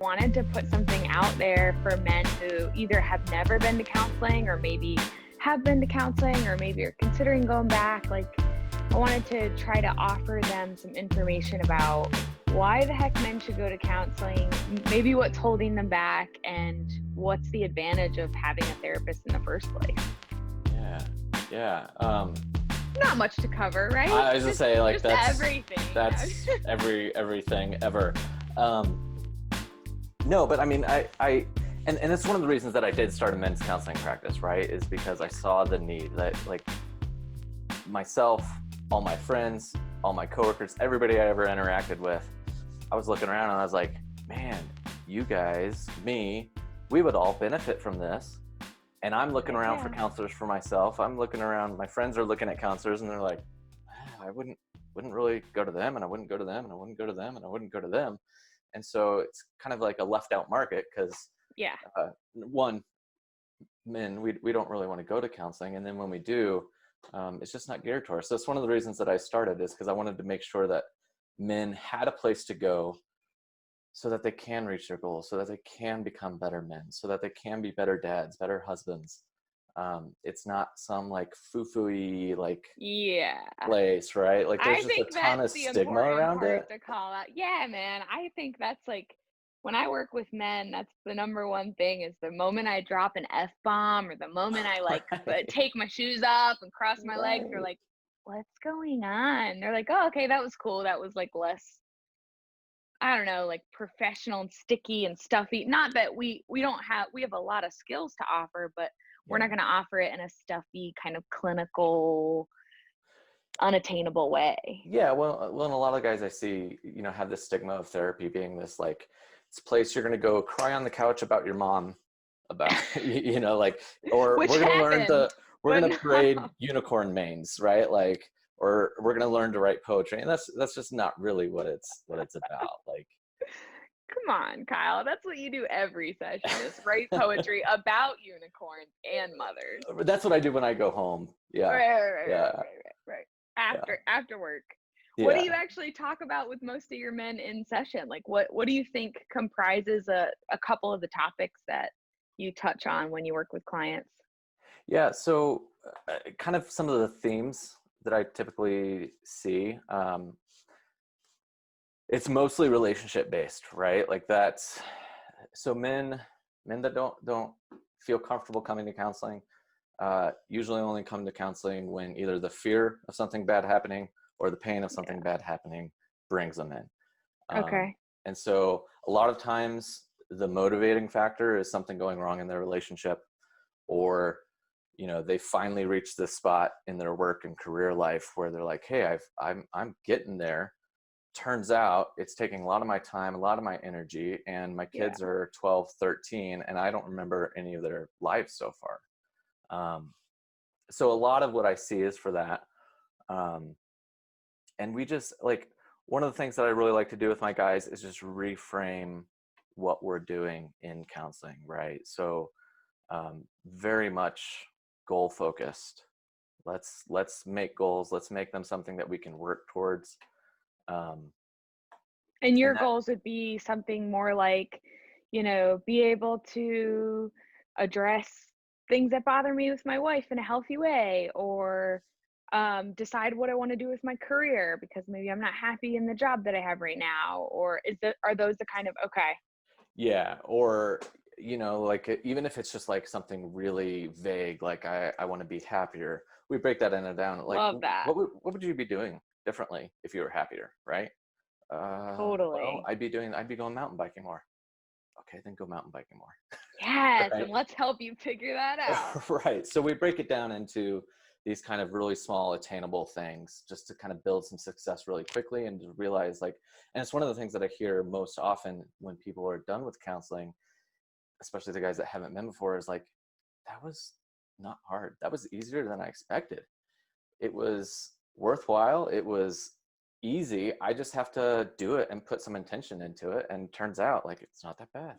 wanted to put something out there for men who either have never been to counseling or maybe have been to counseling or maybe are considering going back. Like, I wanted to try to offer them some information about why the heck men should go to counseling, maybe what's holding them back, and what's the advantage of having a therapist in the first place. Yeah. Not much to cover, right? I was just say, like, that's everything. That's everything ever. No, but I mean, and it's one of the reasons that I did start a men's counseling practice, right? Is because I saw the need that, like, myself, all my friends, all my coworkers, everybody I ever interacted with, I was looking around and I was like, man, you guys, me, we would all benefit from this. And I'm looking around for counselors for myself. I'm looking around, my friends are looking at counselors and they're like, I wouldn't really go to them, and I wouldn't go to them, and I wouldn't go to them, and I wouldn't go to them. And so it's kind of like a left out market because one, men, we don't really want to go to counseling. And then when we do, it's just not geared towards us. So it's one of the reasons that I started, is because I wanted to make sure that men had a place to go so that they can reach their goals, so that they can become better men, so that they can be better dads, better husbands. It's not some like foo-foo-y like place, right? Like there's just a ton of stigma around it. To call out. Yeah, man. I think that's like, when I work with men, that's the number one thing, is the moment I drop an F-bomb or the moment I like take my shoes off and cross my legs, they're like, what's going on? They're like, oh, okay, that was cool. That was like less, I don't know, like professional and sticky and stuffy. Not that we have a lot of skills to offer, but we're not going to offer it in a stuffy kind of clinical, unattainable way. Yeah, well, and a lot of guys I see, have this stigma of therapy being this like, it's a place you're going to go cry on the couch about your mom, about, like, or Which we're going to learn we're going to parade no. unicorn manes, right? Like, or we're going to learn to write poetry. And that's just not really what it's about. Like, come on, Kyle. That's what you do every session, is write poetry about unicorns and mothers. That's what I do when I go home. Yeah. Right. After work. Yeah. What do you actually talk about with most of your men in session? Like, what do you think comprises a couple of the topics that you touch on when you work with clients? Yeah, so kind of some of the themes that I typically see, it's mostly relationship based, right? Like that's, so men that don't feel comfortable coming to counseling usually only come to counseling when either the fear of something bad happening or the pain of something bad happening brings them in. Okay. And so a lot of times the motivating factor is something going wrong in their relationship, or they finally reach this spot in their work and career life where they're like, hey, I'm getting there. Turns out it's taking a lot of my time, a lot of my energy, and my kids are 12, 13, and I don't remember any of their lives so far. So a lot of what I see is for that. And we just, like, one of the things that I really like to do with my guys is just reframe what we're doing in counseling, right? So very much goal focused. Let's make goals. Let's make them something that we can work towards. And your goals would be something more like, be able to address things that bother me with my wife in a healthy way, or decide what I want to do with my career because maybe I'm not happy in the job that I have right now, or are those the kind of, okay. Yeah. Or, like, even if it's just like something really vague, like I want to be happier, we break that in and down. Like, love that. What would you be doing differently if you were happier? Right. Totally. Well, I'd be going mountain biking more. Okay, then go mountain biking more. Yes. Right? And let's help you figure that out. Right. So we break it down into these kind of really small attainable things just to kind of build some success really quickly, and to realize, like, and it's one of the things that I hear most often when people are done with counseling, especially the guys that haven't been before, is like, that was not hard. That was easier than I expected. It was worthwhile. It was easy. I just have to do it and put some intention into it. And turns out, like, it's not that bad.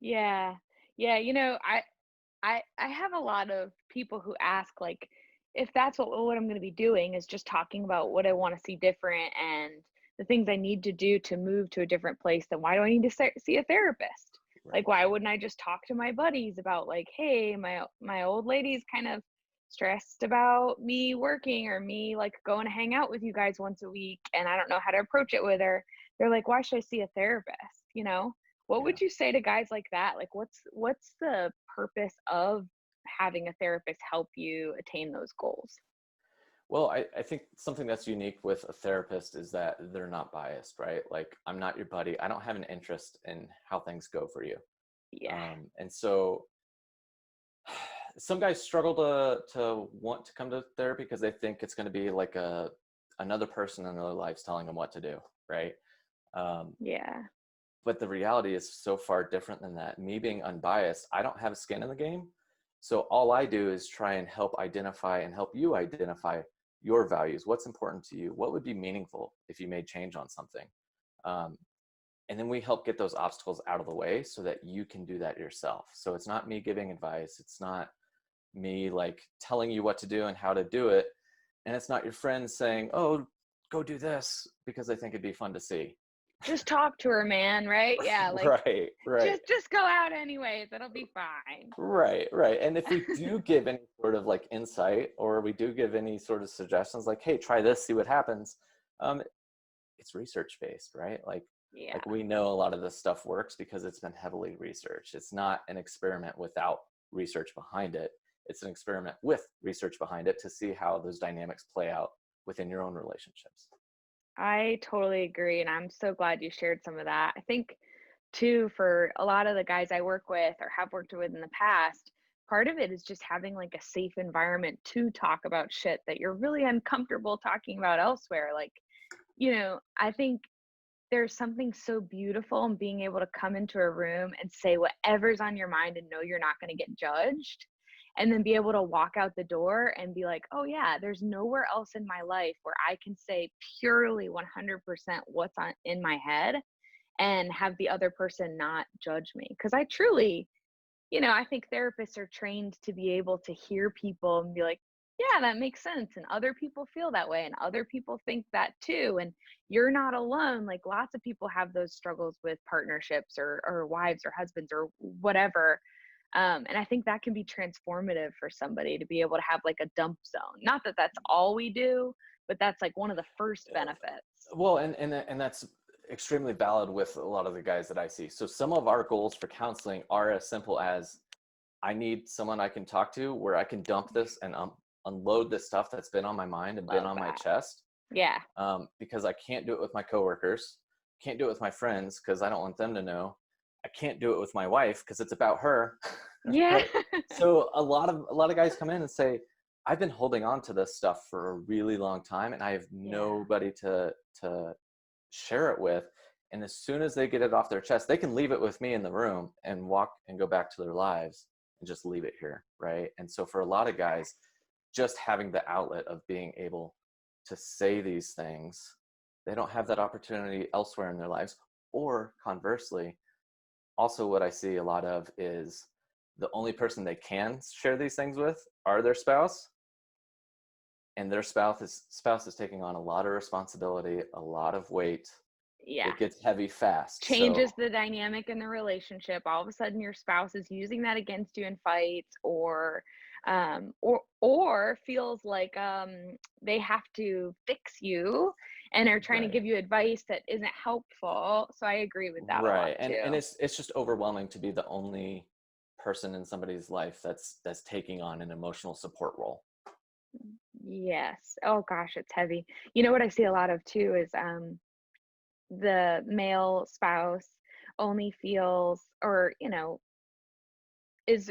Yeah. I have a lot of people who ask, like, if that's what I'm going to be doing is just talking about what I want to see different and the things I need to do to move to a different place, then why do I need to see a therapist? Right. Like, why wouldn't I just talk to my buddies about like, hey, my old lady's kind of stressed about me working or me like going to hang out with you guys once a week and I don't know how to approach it with her. They're like, why should I see a therapist? You know? What Yeah. would you say to guys like that? Like what's the purpose of having a therapist help you attain those goals? Well, I think something that's unique with a therapist is that they're not biased, right? Like, I'm not your buddy. I don't have an interest in how things go for you. Yeah. And so some guys struggle to want to come to therapy because they think it's going to be like another person in their lives telling them what to do, right? Um, Yeah. but the reality is so far different than that. Me being unbiased, I don't have a skin in the game. So all I do is try and help identify and help you identify your values. What's important to you? What would be meaningful if you made change on something? Um, and then we help get those obstacles out of the way so that you can do that yourself. So it's not me giving advice. It's not me like telling you what to do and how to do it. And it's not your friends saying, oh, go do this because they think it'd be fun to see. Just talk to her, man, right? Yeah, like Right, right. just go out anyways. It'll be fine. Right, right. And if we do give any sort of like insight or we do give any sort of suggestions like, hey, try this, see what happens. Um, it's research based, right? Yeah. Like we know a lot of this stuff works because it's been heavily researched. It's not an experiment without research behind it. It's an experiment with research behind it to see how those dynamics play out within your own relationships. I totally agree, and I'm so glad you shared some of that. I think too, for a lot of the guys I work with or have worked with in the past, part of it is just having like a safe environment to talk about shit that you're really uncomfortable talking about elsewhere. Like, I think there's something so beautiful in being able to come into a room and say whatever's on your mind and know you're not going to get judged. And then be able to walk out the door and be like, oh, yeah, there's nowhere else in my life where I can say purely 100% what's in my head and have the other person not judge me. Because I truly, I think therapists are trained to be able to hear people and be like, yeah, that makes sense. And other people feel that way. And other people think that too. And you're not alone. Like lots of people have those struggles with partnerships or wives or husbands or whatever. And I think that can be transformative for somebody to be able to have like a dump zone. Not that that's all we do, but that's like one of the first benefits. Well, and that's extremely valid with a lot of the guys that I see. So some of our goals for counseling are as simple as I need someone I can talk to where I can dump this and unload this stuff that's been on my mind and been Love on my that. chest. Yeah. Because I can't do it with my coworkers, can't do it with my friends because I don't want them to know. I can't do it with my wife because it's about her. Yeah. Right? So a lot of guys come in and say, I've been holding on to this stuff for a really long time and I have Yeah. nobody to share it with. And as soon as they get it off their chest, they can leave it with me in the room and walk and go back to their lives and just leave it here, right? And so for a lot of guys, just having the outlet of being able to say these things, they don't have that opportunity elsewhere in their lives. Or conversely, also what I see a lot of is the only person they can share these things with are their spouse, and their spouse is taking on a lot of responsibility, a lot of weight. Yeah. It gets heavy fast. Changes So the dynamic in the relationship. All of a sudden your spouse is using that against you in fights or feels like they have to fix you and are trying to right, give you advice that isn't helpful. So I agree with that a lot right, and too. it's just overwhelming to be the only person in somebody's life that's taking on an emotional support role. Yes. Oh gosh, it's heavy. You know what I see a lot of too is the male spouse only feels or is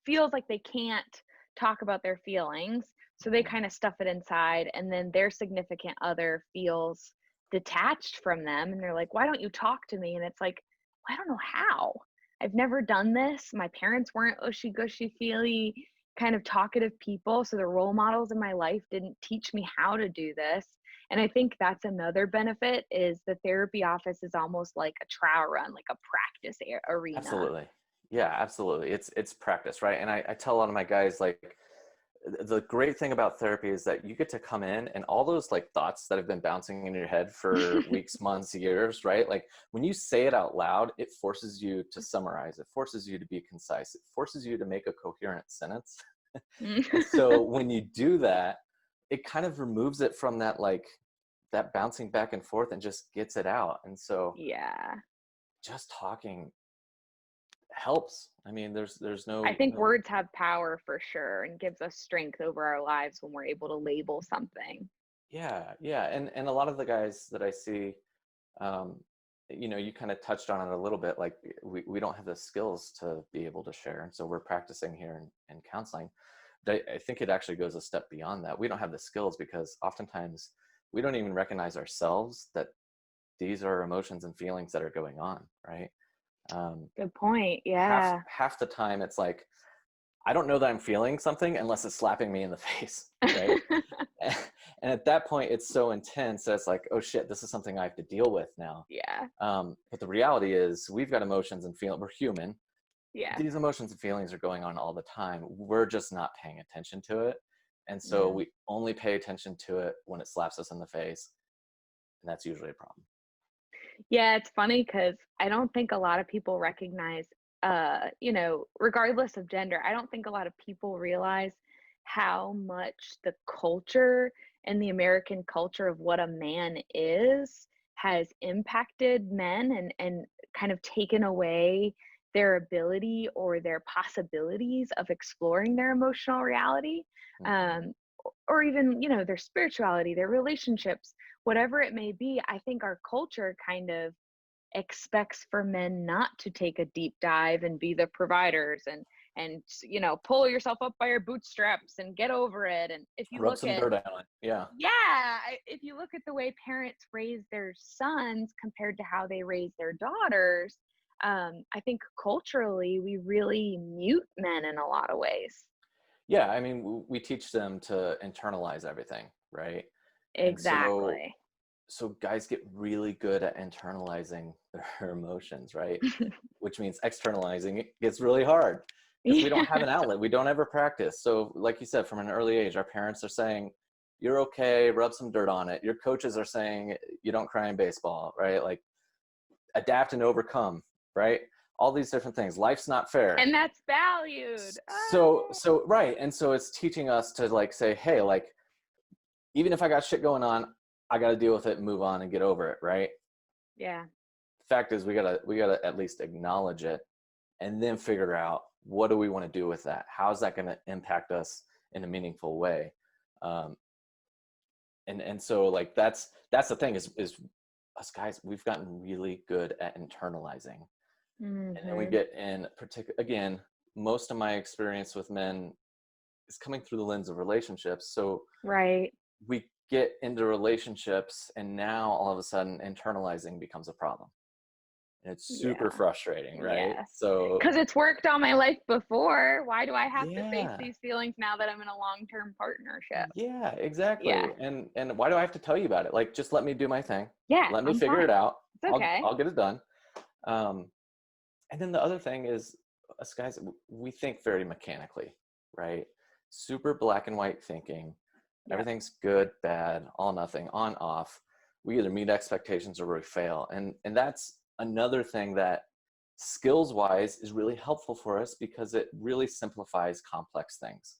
feels like they can't talk about their feelings, so they Mhm. kind of stuff it inside, and then their significant other feels detached from them and they're like, why don't you talk to me? And it's like, I don't know how. I've never done this. My parents weren't ushy gushy feely kind of talkative people, so the role models in my life didn't teach me how to do this. And I think that's another benefit is the therapy office is almost like a trial run, like a practice arena. Absolutely. Yeah, absolutely. It's practice, right? And I tell a lot of my guys like the great thing about therapy is that you get to come in and all those like thoughts that have been bouncing in your head for weeks, months, years, right? Like when you say it out loud, it forces you to summarize, it forces you to be concise, it forces you to make a coherent sentence. And so when you do that, it kind of removes it from that, like that bouncing back and forth, and just gets it out. And so Yeah. just talking helps. I mean, there's I think no, words have power for sure and gives us strength over our lives when we're able to label something. yeah, yeah. And a lot of the guys that I see, um, you know, you kind of touched on it a little bit, like we don't have the skills to be able to share. And so we're practicing here in counseling. But I think it actually goes a step beyond that. We don't have the skills because oftentimes we don't even recognize ourselves that these are emotions and feelings that are going on, right? Good point. half Yeah. half the time it's like, I don't know that I'm feeling something unless it's slapping me in the face, right? And at that point, it's so intense that it's like, oh shit, this is something I have to deal with now. Yeah. But the reality is, we've got emotions and feelings. We're human. Yeah. These emotions and feelings are going on all the time. We're just not paying attention to it. And so Yeah. we only pay attention to it when it slaps us in the face. And that's usually a problem. Yeah, it's funny because I don't think a lot of people recognize, regardless of gender, I don't think a lot of people realize how much the culture and the American culture of what a man is has impacted men and kind of taken away their ability or their possibilities of exploring their emotional reality, Mm-hmm. um, or even, their spirituality, their relationships, whatever it may be. I think our culture kind of expects for men not to take a deep dive and be the providers and pull yourself up by your bootstraps and get over it. And if you Rub look some at dirt on it. Yeah. if you look at the way parents raise their sons compared to how they raise their daughters, I think culturally we really mute men in a lot of ways. Yeah. I mean, we teach them to internalize everything, right? And Exactly. so guys get really good at internalizing their emotions, right? Which means externalizing it gets really hard because we don't have Yeah. an outlet. We don't ever practice. So like you said, from an early age, our parents are saying, you're okay, rub some dirt on it. Your coaches are saying, you don't cry in baseball, right? Like, adapt and overcome, right? All these different things. Life's not fair. And that's valued. So right. And so it's teaching us to like say, hey, like, even if I got shit going on, I got to deal with it and move on and get over it, right? Yeah. Fact is, we gotta at least acknowledge it and then figure out, what do we want to do with that? How's that going to impact us in a meaningful way? um and so like that's the thing is us guys, we've gotten really good at internalizing. And then we Hmm. get in particular, again, most of my experience with men is coming through the lens of relationships. So Right. we get into relationships and now all of a sudden internalizing becomes a problem. And it's super Yeah. frustrating, right? Yes. So Because it's worked all my life before. Why do I have to face yeah, these feelings now that I'm in a long-term partnership? yeah, Yeah. exactly. And why do I have to tell you about it? Like, just let me do my thing. Yeah, Let me I'm figure it fine. out. It's I'll okay. I'll get it done. Um, and then the other thing is, us guys, we think very mechanically, right? Super black and white thinking. Yep. Everything's good, bad, all, nothing, on, off. We either meet expectations or we fail. And that's another thing that, skills wise, is really helpful for us because it really simplifies complex things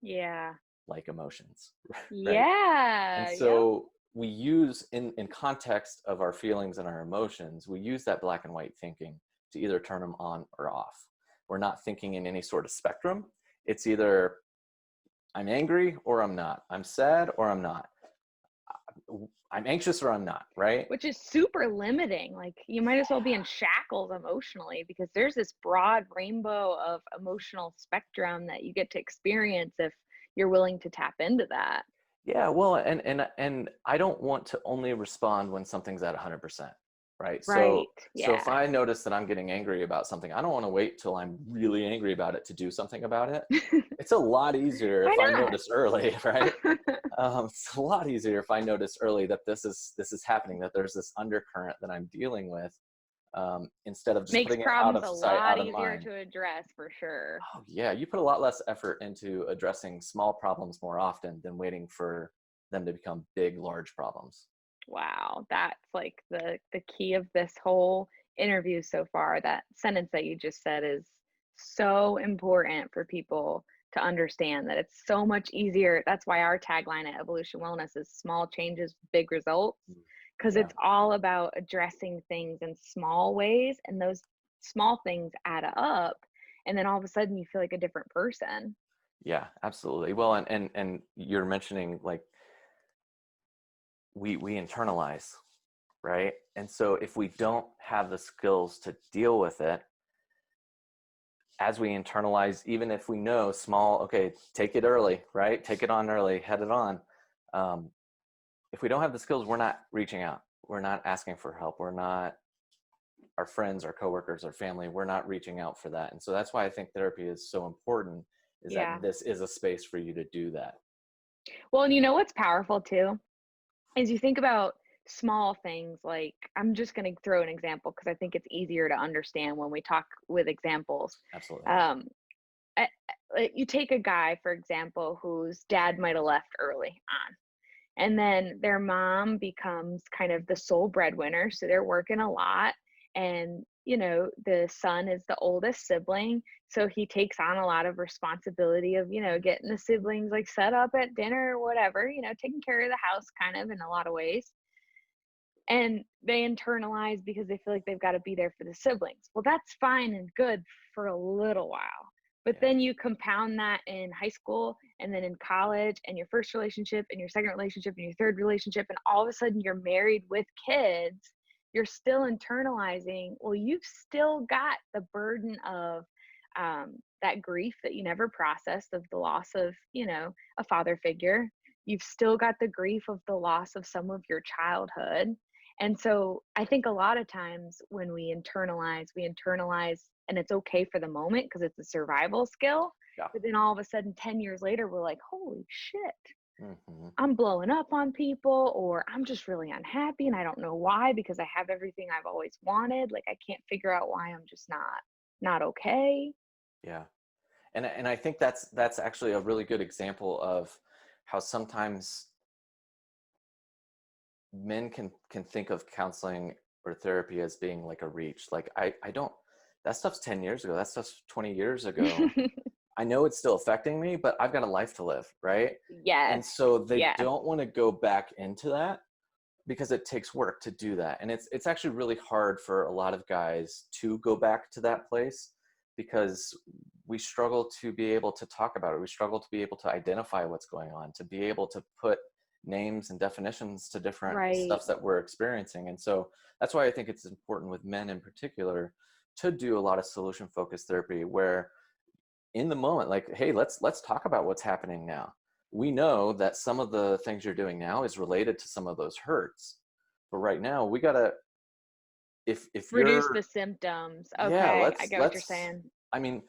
Yeah. like emotions, right? And Yeah. Yep. so we use, in context of our feelings and our emotions, we use that black and white thinking to either turn them on or off. We're not thinking in any sort of spectrum. It's either I'm angry or I'm not. I'm sad or I'm not. I'm anxious or I'm not, right? Which is super limiting. Like you might as well be in shackles emotionally because there's this broad rainbow of emotional spectrum that you get to experience if you're willing to tap into that. Yeah, well, and I don't want to only respond when something's at 100%, right? So Right. so if Yeah. I notice that I'm getting angry about something, I don't want to wait till I'm really angry about it to do something about it. It's a lot easier Why if I not? notice early, right? It's a lot easier if I notice early that this is happening, that there's this undercurrent that I'm dealing with, instead of just Makes putting it out problems of a sight, lot out of easier mind. to address for sure. Oh yeah, you put a lot less effort into addressing small problems more often than waiting for them to become big, large problems. Wow, that's like the key of this whole interview so far. That sentence that you just said is so important for people to understand that it's so much easier. That's why our tagline at Evolution Wellness is small changes, big results, Mm. because Yeah, it's all about addressing things in small ways, and those small things add up, and then all of a sudden you feel like a different person. yeah, absolutely. Well, and you're mentioning like we internalize, right? And so if we don't have the skills to deal with it, as we internalize, even if we know small, okay, take it early, right? Take it on early, head it on. Um, if we don't have the skills, we're not reaching out. We're not asking for help. We're not our friends, our coworkers, our family. We're not reaching out for that. And so that's why I think therapy is so important, is that Yeah. this is a space for you to do that. Well, and you know what's powerful too? Is you think about small things like I'm just going to throw an example because I think it's easier to understand when we talk with examples. Absolutely. Um, you take a guy, for example, whose dad might have left early on, and then their mom becomes kind of the sole breadwinner. So they're working a lot. And, the son is the oldest sibling. So he takes on a lot of responsibility of, getting the siblings like set up at dinner or whatever, taking care of the house kind of in a lot of ways. And they internalize because they feel like they've got to be there for the siblings. Well, that's fine and good for a little while. But Yeah. then you compound that in high school and then in college and your first relationship and your second relationship and your third relationship. And all of a sudden you're married with kids. You're still internalizing. Well, you've still got the burden of that grief that you never processed of the loss of, a father figure. You've still got the grief of the loss of some of your childhood. And so I think a lot of times when we internalize and it's okay for the moment because it's a survival skill. Yeah. But then all of a sudden, 10 years later, we're like, holy shit, Mm-hmm. I'm blowing up on people, or I'm just really unhappy and I don't know why because I have everything I've always wanted. Like I can't figure out why I'm just not okay. Yeah. And I think that's actually a really good example of how sometimes men can think of counseling or therapy as being like a reach. Like I don't, that stuff's 10 years ago, that stuff's 20 years ago. I know it's still affecting me, but I've got a life to live, right? And Yes. so they Yes. don't want to go back into that because it takes work to do that. And it's actually really hard for a lot of guys to go back to that place because we struggle to be able to talk about it. We struggle to be able to identify what's going on, to be able to put names and definitions to different Right. stuffs that we're experiencing. And so that's why I think it's important with men in particular to do a lot of solution focused therapy where in the moment, like, hey, let's talk about what's happening now. We know that some of the things you're doing now is related to some of those hurts, but right now we gotta, if Reduce you're, the symptoms. yeah, Okay. I get what you're saying. I mean,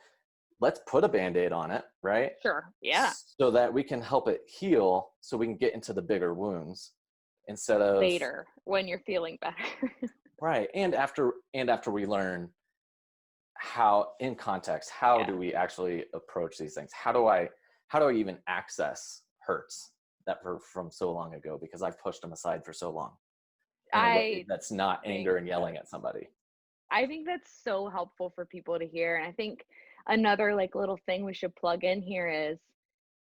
let's put a band-aid on it, right? Sure. Yeah. So that we can help it heal, so we can get into the bigger wounds instead of, Later when you're feeling better. right. And after we learn how, in context, how Yeah. do we actually approach these things? How do I even access hurts that were from so long ago because I've pushed them aside for so long in a way I that's not think anger and yelling at somebody. I think that's so helpful for people to hear. And I think another like little thing we should plug in here is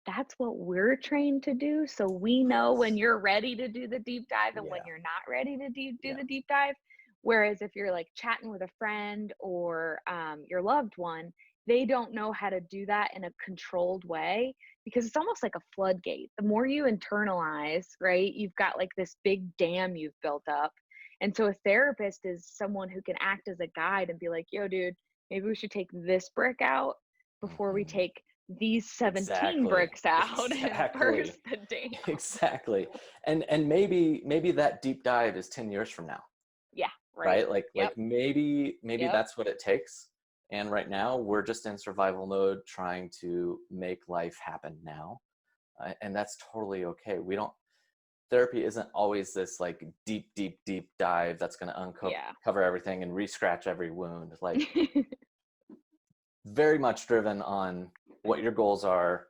that's what we're trained to do. So we know when Yes. you're ready to do the deep dive and when Yeah. you're not ready to do Yeah. the deep dive. Whereas if you're like chatting with a friend or your loved one, they don't know how to do that in a controlled way because it's almost like a floodgate. The more you internalize, right, you've got like this big dam you've built up. And so a therapist is someone who can act as a guide and be like, yo, dude, maybe we should take this brick out before we Mhm. take these 17 Exactly. bricks out and burst Exactly. the dam. Exactly. And maybe that deep dive is 10 years from now, Yeah, right. right? Like Yep. like maybe Yep. that's what it takes. And right now we're just in survival mode trying to make life happen now. And that's totally okay. We don't, therapy isn't always this like deep, deep, deep dive that's going to Yeah. uncover everything and re-scratch every wound. Like very much driven on what your goals are,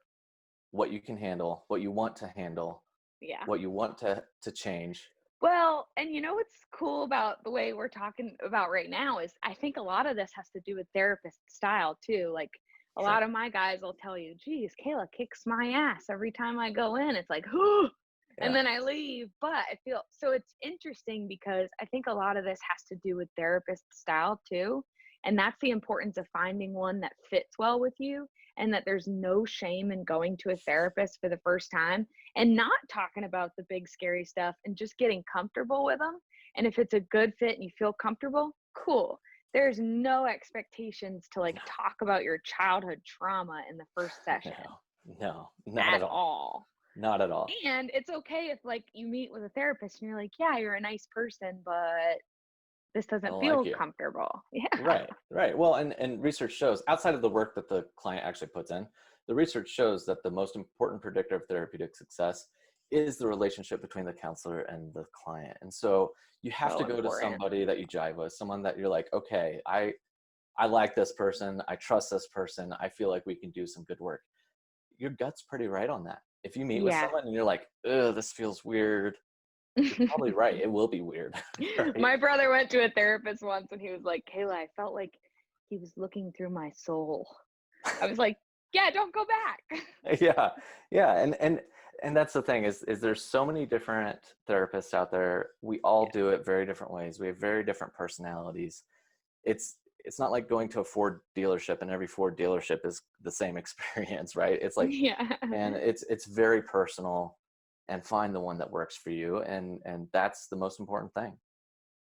what you can handle, what you want to handle, Yeah. what you want to change. Well, and you know what's cool about the way we're talking about right now is I think a lot of this has to do with therapist style too. Like a Sure. lot of my guys will tell you, geez, Kayla kicks my ass every time I go in. It's like, whoo, and Yeah. then I leave. But I feel so it's interesting because I think a lot of this has to do with therapist style too. And that's the importance of finding one that fits well with you and that there's no shame in going to a therapist for the first time and not talking about the big scary stuff and just getting comfortable with them. And if it's a good fit and you feel comfortable, cool. There's no expectations to like talk about your childhood trauma in the first session No, not at at all. all. Not at all. And it's okay if like you meet with a therapist and you're like, yeah, you're a nice person, but this I doesn't don't like feel you. comfortable. Yeah. Right. Well, and research shows outside of the work that the client actually puts in, the research shows that the most important predictor of therapeutic success is the relationship between the counselor and the client. And so you have to So go to important. somebody that you jive with, someone that you're like, okay, I like this person, I trust this person, I feel like we can do some good work. Your gut's pretty right on that. If you meet with Yeah. someone and you're like, ugh, this feels weird, you're probably right. It will be weird. Right. My brother went to a therapist once and he was like, Kayla, I felt like he was looking through my soul. I was like, yeah, don't go back. Yeah. Yeah. And that's the thing is there's so many different therapists out there. We all Yeah, do it very different ways. We have very different personalities. It's not like going to a Ford dealership and every Ford dealership is the same experience, right? It's like, yeah. and it's very personal, and find the one that works for you. And that's the most important thing.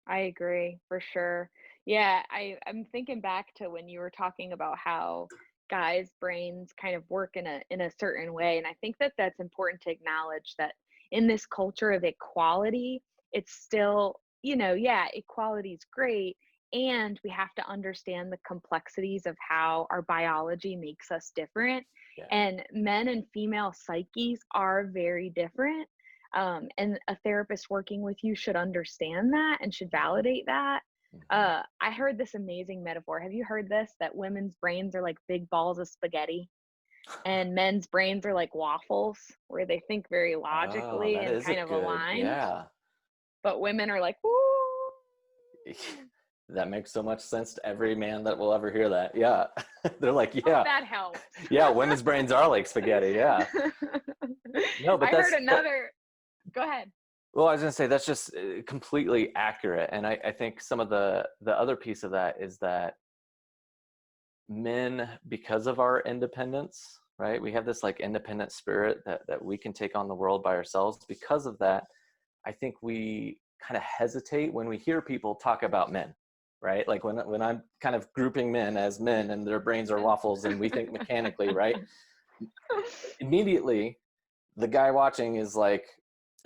I agree for sure. Yeah, I'm thinking back to when you were talking about how guys' brains kind of work in a certain way, and I think that that's important to acknowledge that in this culture of equality, it's still, yeah, equality is great, and we have to understand the complexities of how our biology makes us different, Yeah. and men and female psyches are very different. And a therapist working with you should understand that and should validate that. Hmm. I heard this amazing metaphor. Have you heard this? That women's brains are like big balls of spaghetti and men's brains are like waffles, where they think very Oh, logically that and is a kind of good, aligned. yeah. But women are like, woo. That makes so much sense to every man that will ever hear that. Yeah. They're like, Hope yeah, that helps. yeah, women's brains are like spaghetti. Yeah. No, but I heard that, another. Go ahead. well, I was gonna say that's just completely accurate. And I think some of the other piece of that is that men, because of our independence, right? We have this like independent spirit that we can take on the world by ourselves. Because of that, I think we kind of hesitate when we hear people talk about men, right? Like when I'm kind of grouping men as men and their brains are waffles and we think mechanically, right? Immediately, the guy watching is like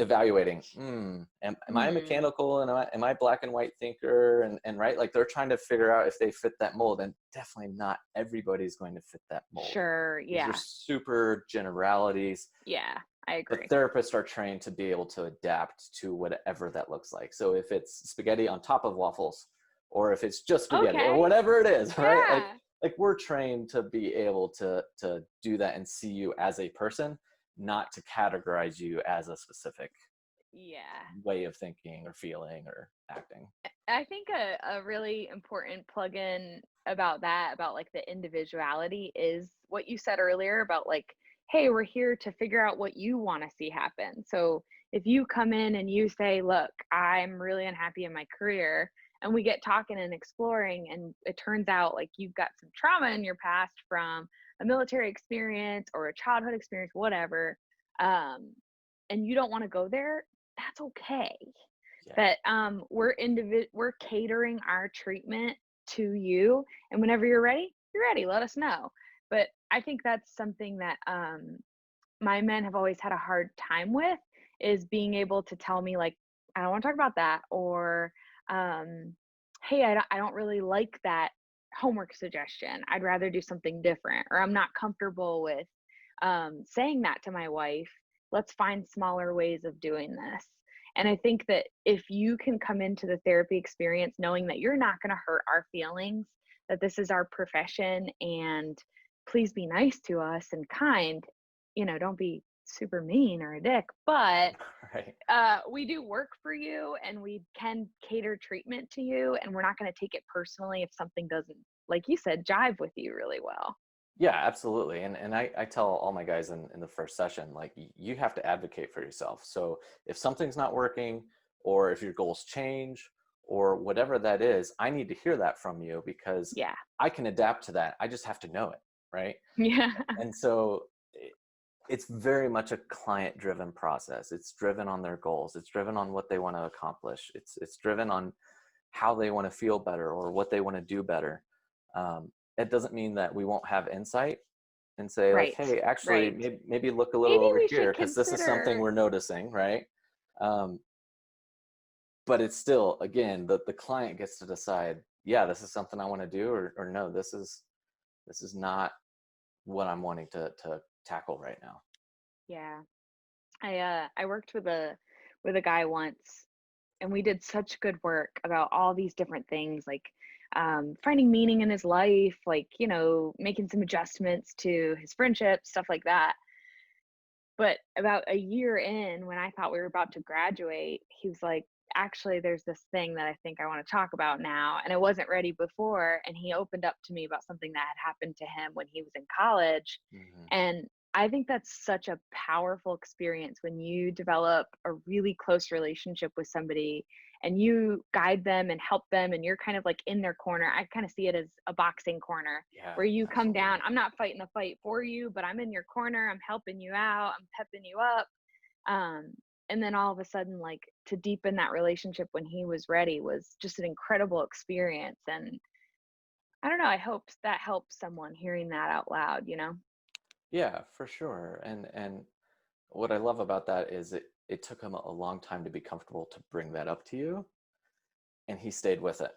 evaluating, am I Hmm. mechanical and am I black and white thinker? And right, like they're trying to figure out if they fit that mold, and definitely not everybody's going to fit that mold. Sure. These are Yeah. super generalities, Yeah. I but agree. therapists are trained to be able to adapt to whatever that looks like. So if it's spaghetti on top of waffles, or if it's just spaghetti, or Okay. whatever it is, right? Yeah. Like we're trained to be able to do that and see you as a person, not to categorize you as a specific Yeah. way of thinking or feeling or acting. I think a really important plug-in about that, about like the individuality, is what you said earlier about like, hey, we're here to figure out what you want to see happen. So if you come in and you say, look, I'm really unhappy in my career, and we get talking and exploring, and it turns out like you've got some trauma in your past from a military experience or a childhood experience, whatever, um, and you don't want to go there, that's okay. Yeah. That we're catering our treatment to you, and whenever you're ready, let us know. But I think that's something that my men have always had a hard time with, is being able to tell me like, I don't want to talk about that, or hey, I don't really like that homework suggestion, I'd rather do something different, or I'm not comfortable with saying that to my wife, let's find smaller ways of doing this. And I think that if you can come into the therapy experience knowing that you're not going to hurt our feelings, that this is our profession, and please be nice to us and kind, don't be super mean or a dick, but Right. we do work for you and we can cater treatment to you, and we're not going to take it personally if something doesn't, like you said, jive with you really well. Yeah, absolutely. And I tell all my guys in the first session, like, you have to advocate for yourself. So if something's not working, or if your goals change, or whatever that is, I need to hear that from you, because Yeah. I can adapt to that. I just have to know it. Right. Yeah. And so it's very much a client driven process. It's driven on their goals. It's driven on what they want to accomplish. It's driven on how they want to feel better or what they want to do better. It doesn't mean that we won't have insight and say, like, Right. hey, actually, Right. maybe look a little Maybe over we here, should because this is something consider. we're noticing, right? Um, but it's still, again, the client gets to decide, yeah, this is something I want to do, or no, this is not what I'm wanting to tackle right now. Yeah. I worked with a guy once, and we did such good work about all these different things, like finding meaning in his life, like, making some adjustments to his friendships, stuff like that. But about a year in, when I thought we were about to graduate, he was like, actually, there's this thing that I think I want to talk about now. And I wasn't ready before. And he opened up to me about something that had happened to him when he was in college. Hmm. And I think that's such a powerful experience when you develop a really close relationship with somebody and you guide them and help them, and you're kind of like in their corner. I kind of see it as a boxing corner Yeah, where you come down. absolutely. I'm not fighting the fight for you, but I'm in your corner. I'm helping you out. I'm pepping you up. Um, and then all of a sudden, like, to deepen that relationship when he was ready was just an incredible experience. And I don't know, I hope that helps someone hearing that out loud. Yeah, for sure. And what I love about that is it took him a long time to be comfortable to bring that up to you, and he stayed with it,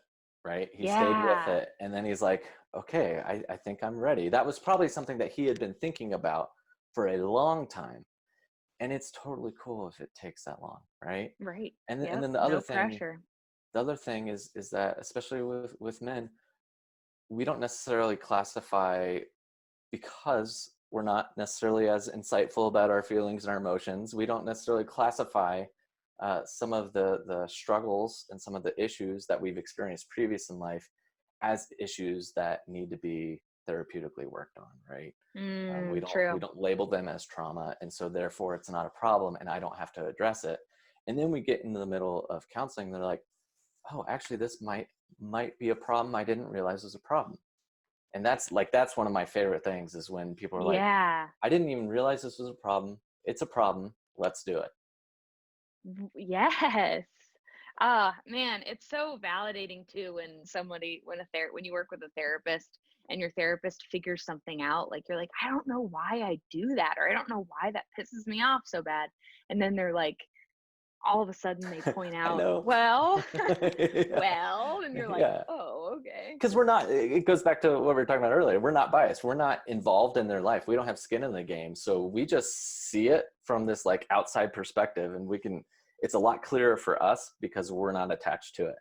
right? He stayed with Yeah. it, and then he's like, okay, I think I'm ready. That was probably something that he had been thinking about for a long time, and it's totally cool if it takes that long, right? Right. And Yep. then No pressure. the other thing is that, especially with men, we don't necessarily classify, because we're not necessarily as insightful about our feelings and our emotions. We don't necessarily classify some of the struggles and some of the issues that we've experienced previous in life as issues that need to be therapeutically worked on, right? We True. don't label them as trauma, and so therefore it's not a problem, and I don't have to address it. And then we get into the middle of counseling, they're like, oh, actually, this might be a problem I didn't realize was a problem. And that's one of my favorite things, is when people are like, Yeah. I didn't even realize this was a problem. It's a problem. Let's do it. Yes. Man, it's so validating too when when you work with a therapist and your therapist figures something out. Like, you're like, I don't know why I do that, or I don't know why that pisses me off so bad. And then they're like, all of a sudden they point I out, know. well, Yeah. well, and you're like, Yeah. oh, okay. Because we're not, it goes back to what we were talking about earlier. We're not biased. We're not involved in their life. We don't have skin in the game. So we just see it from this like outside perspective, and it's a lot clearer for us because we're not attached to it.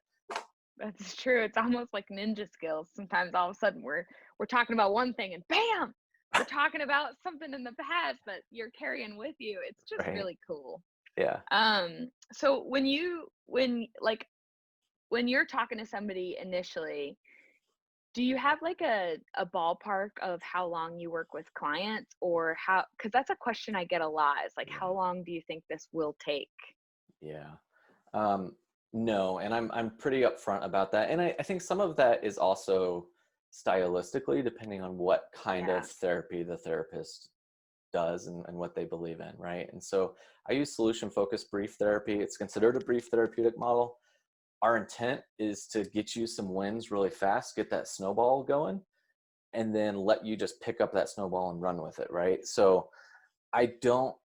That's true. It's almost like ninja skills. Sometimes all of a sudden we're talking about one thing and bam, we're talking about something in the past that you're carrying with you. It's just Right. really cool. Yeah. So when you're talking to somebody initially, do you have like a ballpark of how long you work with clients, or how, because that's a question I get a lot, is like, how Yeah. long do you think this will take? Yeah. Um, no, and I'm pretty upfront about that. And I think some of that is also stylistically depending on what kind Yeah. of therapy the therapist does, and what they believe in, right? And so I use solution focused brief therapy. It's considered a brief therapeutic model. Our intent is to get you some wins really fast, get that snowball going, and then let you just pick up that snowball and run with it, right? So I don't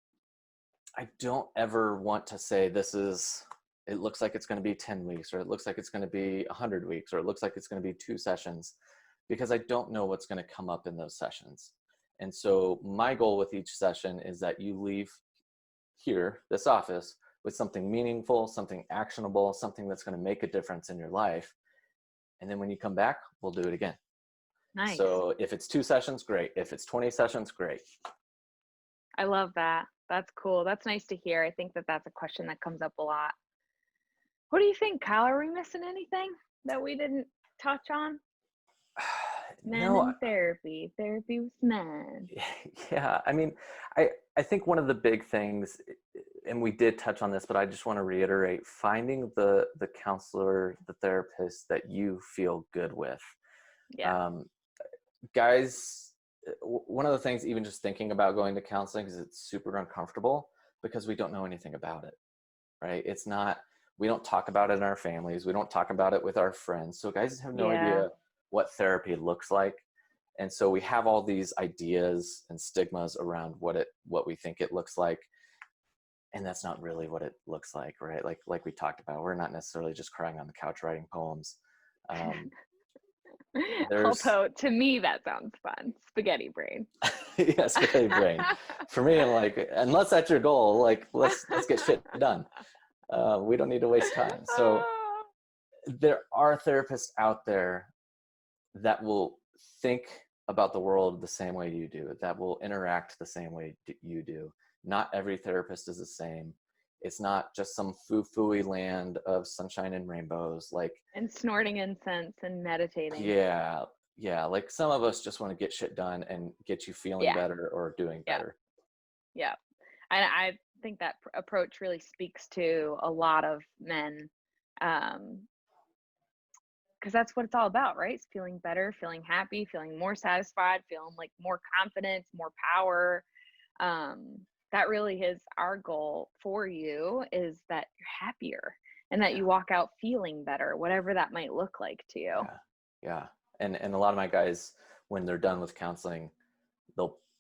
I don't ever want to say it looks like it's going to be 10 weeks, or it looks like it's going to be 100 weeks, or it looks like it's going to be 2 sessions, because I don't know what's going to come up in those sessions. And so my goal with each session is that you leave here, this office, with something meaningful, something actionable, something that's going to make a difference in your life. And then when you come back, we'll do it again. Nice. So if it's 2 sessions, great. If it's 20 sessions, great. I love that. That's cool. That's nice to hear. I think that that's a question that comes up a lot. What do you think, Kyle? Are we missing anything that we didn't touch on? Men No, in therapy with men. yeah. I mean, I think one of the big things, and we did touch on this, but I just want to reiterate, finding the counselor, the therapist that you feel good with. Yeah. Guys, one of the things, even just thinking about going to counseling, is it's super uncomfortable because we don't know anything about it, right? It's not, we don't talk about it in our families. We don't talk about it with our friends. So guys have no idea what therapy looks like. And so we have all these ideas and stigmas around what we think it looks like. And that's not really what it looks like, right? Like we talked about, we're not necessarily just crying on the couch writing poems. Although to me that sounds fun. Spaghetti brain. Yeah, spaghetti brain. For me, I'm like, unless that's your goal, like let's get shit done. We don't need to waste time. So there are therapists out there that will think about the world the same way you do, that will interact the same way you do. Not every therapist is the same. It's not just some foo-foo-y land of sunshine and rainbows, and snorting incense and meditating. Yeah. Like some of us just want to get shit done and get you feeling better or doing better. Yeah. And I think that approach really speaks to a lot of men, because that's what it's all about, right? It's feeling better, feeling happy, feeling more satisfied, feeling like more confidence, more power. That really is our goal for you, is that you're happier and that you walk out feeling better, whatever that might look like to you. Yeah. And a lot of my guys, when they're done with counseling,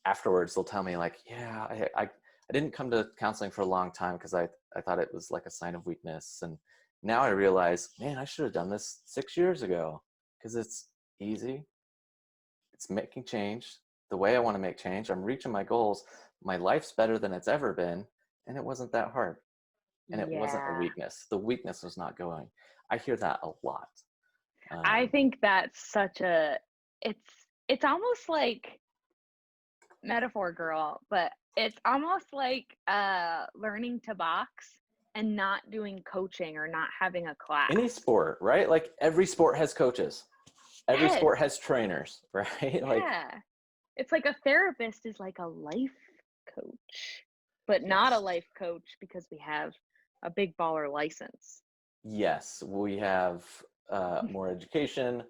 afterwards they'll tell me like, I didn't come to counseling for a long time because I thought it was like a sign of weakness. And now I realize, man, I should have done this 6 years ago, because it's easy. It's making change the way I want to make change. I'm reaching my goals. My life's better than it's ever been. And it wasn't that hard. And it wasn't a weakness. The weakness was not going. I hear that a lot. I think that's such it's almost like, metaphor girl, but it's almost like learning to box and not doing coaching or not having a class. Any sport, right? Like every sport has coaches. Every sport has trainers, right? It's like a therapist is like a life coach, but not a life coach because we have a big baller license. Yes, we have more education.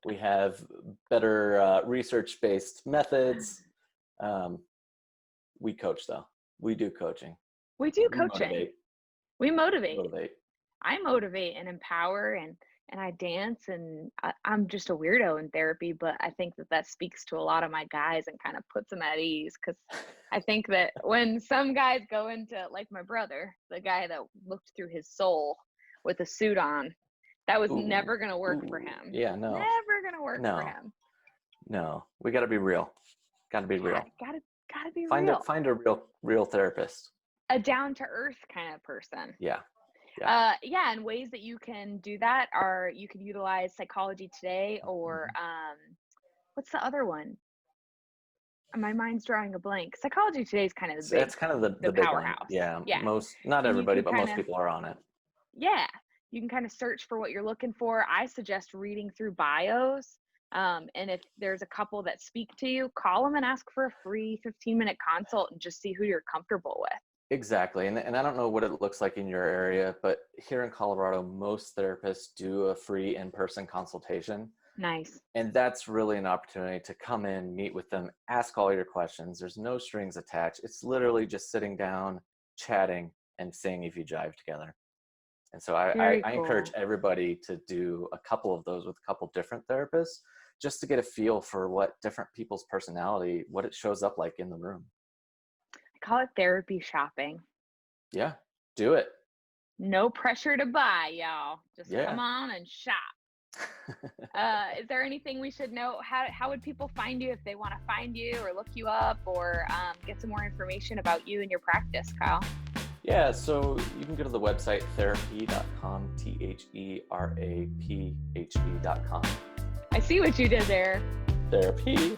We have better research-based methods. We coach though. We do coaching. We do coaching. We motivate. I motivate and empower, and I dance, and I'm just a weirdo in therapy, but I think that speaks to a lot of my guys and kind of puts them at ease, because I think that when some guys go into, like my brother, the guy that looked through his soul with a suit on, that was never going to work for him. Yeah, no. Never going to work for him. No, we got to be real. Got to be real. Gotta be real. Find a real therapist. A down to earth kind of person. Yeah. And ways that you can do that are, you can utilize Psychology Today, or what's the other one? My mind's drawing a blank. Psychology Today is kind of the big, that's kind of the big powerhouse. One. Yeah. Not everybody, but most people are on it. Yeah. You can kind of search for what you're looking for. I suggest reading through bios. And if there's a couple that speak to you, call them and ask for a free 15-minute consult and just see who you're comfortable with. Exactly. And I don't know what it looks like in your area, but here in Colorado, most therapists do a free in-person consultation. Nice. And that's really an opportunity to come in, meet with them, ask all your questions. There's no strings attached. It's literally just sitting down, chatting, and seeing if you jive together. And so I encourage everybody to do a couple of those with a couple different therapists, just to get a feel for what different people's personality, what it shows up like in the room. I call it therapy shopping. Yeah, do it. No pressure to buy, y'all. Just come on and shop. Is there anything we should know? How would people find you if they want to find you or look you up, or get some more information about you and your practice, Kyle? Yeah, so you can go to the website theraphe.com, theraphe.com. I see what you did there. Theraphe.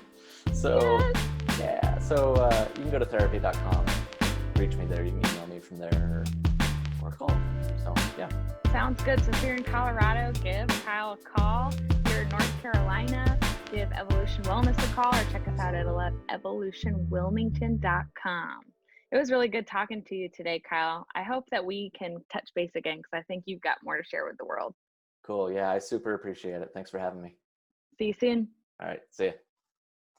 So, Yes. yeah, so you can go to theraphe.com, reach me there, you can email me from there or call. So, yeah. Sounds good. So if you're in Colorado, give Kyle a call. If you're in North Carolina, give Evolution Wellness a call or check us out at evolutionwilmington.com. It was really good talking to you today, Kyle. I hope that we can touch base again because I think you've got more to share with the world. Cool. Yeah, I super appreciate it. Thanks for having me. See you soon. All right. See ya.